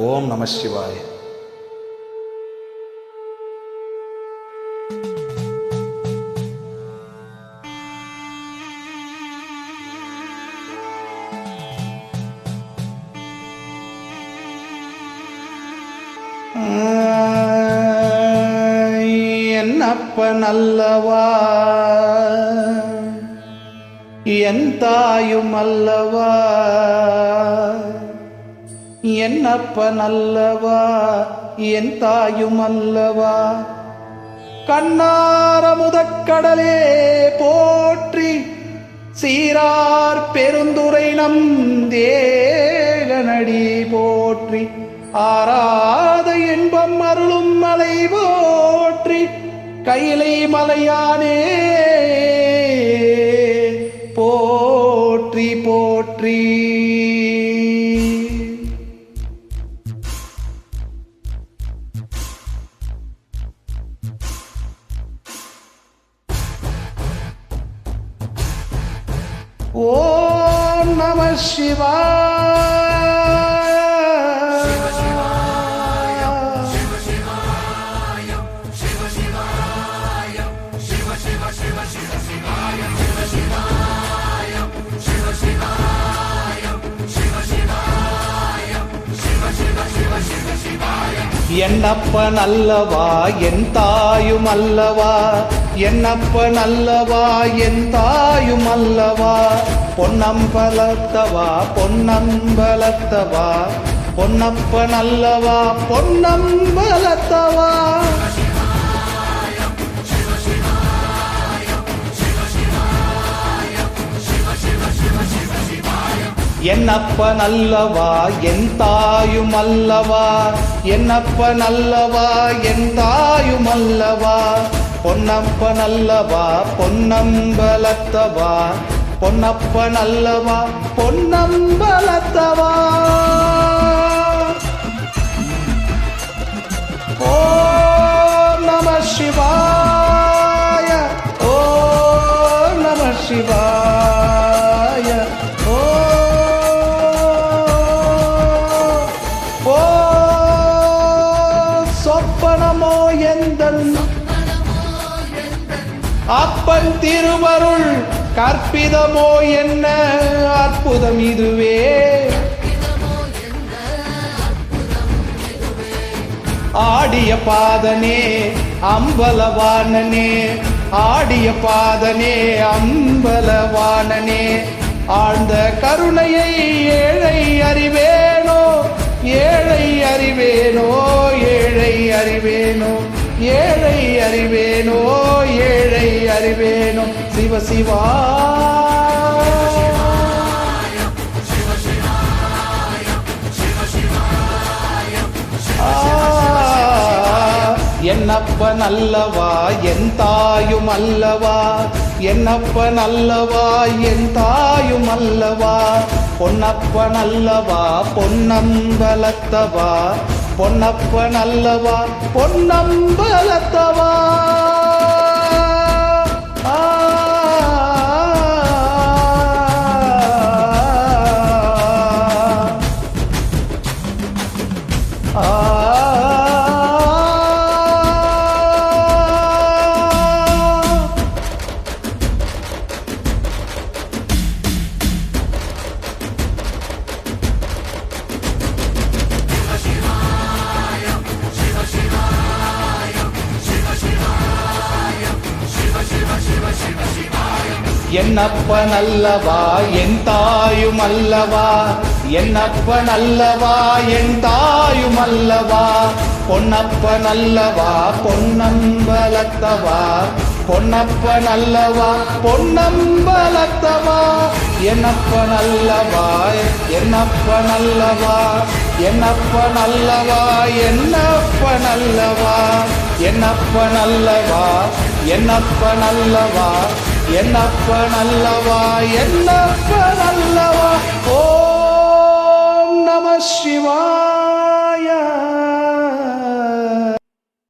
ஓம் நம சிவாய. என்னப்ப நல்லவா என் தாயும் அல்லவா, என்னப்ப நல்லவா என் தாயும் அல்லவா. கண்ணார முதக்கடலே போற்றி, சீரார் பெருந்துரை நம் தேகனடி போற்றி. ஆராத இன்பம் அருளும் மலை போற்றி, கையிலை மலையானே போற்றி போற்றி. ஓம் நம சிவாய. என்னப்ப நல்லவா என் தாயும் அல்லவா, என்னப்ப நல்லவா என் தாயும் அல்லவா. பொன்னம்பலத்தவா பொன்னம்பலத்தவா, பொன்னப்ப நல்லவா பொன்னம்பலத்தவா. என்னப்ப நல்லவா என் தாயும் அல்லவா, என்னப்ப நல்லவா என் தாயும் அல்லவா. பொன்னப்ப நல்லவா பொன்னம்பலத்தவா, பொன்னப்ப நல்லவா பொன்னம்பலத்தவா. ஓம் நம சிவாய, ஓம் நம சிவாய. சொப்பனமோ எந்தன் அப்பன் திருவருள், கற்பிதமோ என்ன அற்புதம் இதுவே. ஆடிய பாதனே அம்பலவானனே, ஆடிய பாதனே அம்பலவானனே. ஆழ்ந்த கருணையை ஏழை அறிவேனோ, ஏழை அறிவேனோ, ஏழை அறிவேனோ, ஏழை அறிவேனோ, ஏழை அறிவேனோ. சிவ சிவா என்னப்ப நல்லவா என் தாயும் அல்லவா, என்னப்ப நல்லவா என் தாயும் அல்லவா. பொன்னப்ப நல்லவா பொன்னம்பலத்தவா, பொன்னப்ப நல்லவா பொன்னம்பலத்தவா. என்னப்ப நல்லவா என் தாயும் அல்லவா, என்னப்ப நல்லவா என் தாயும் அல்லவா. பொன்னப்ப நல்லவா பொன்னம்பலத்தவா, பொன்னப்ப நல்லவா பொன்னம்பலத்தவா. என்னப்ப நல்லவா என்னப்ப நல்லவா, என்னப்ப நல்லவா என்னப்ப நல்லவா. என்னப்ப நல்லவா என்னப்ப நல்லவா, என்னப்ப நல்லவா என்னப்ப நல்லவா. ஓம் நம சிவாய.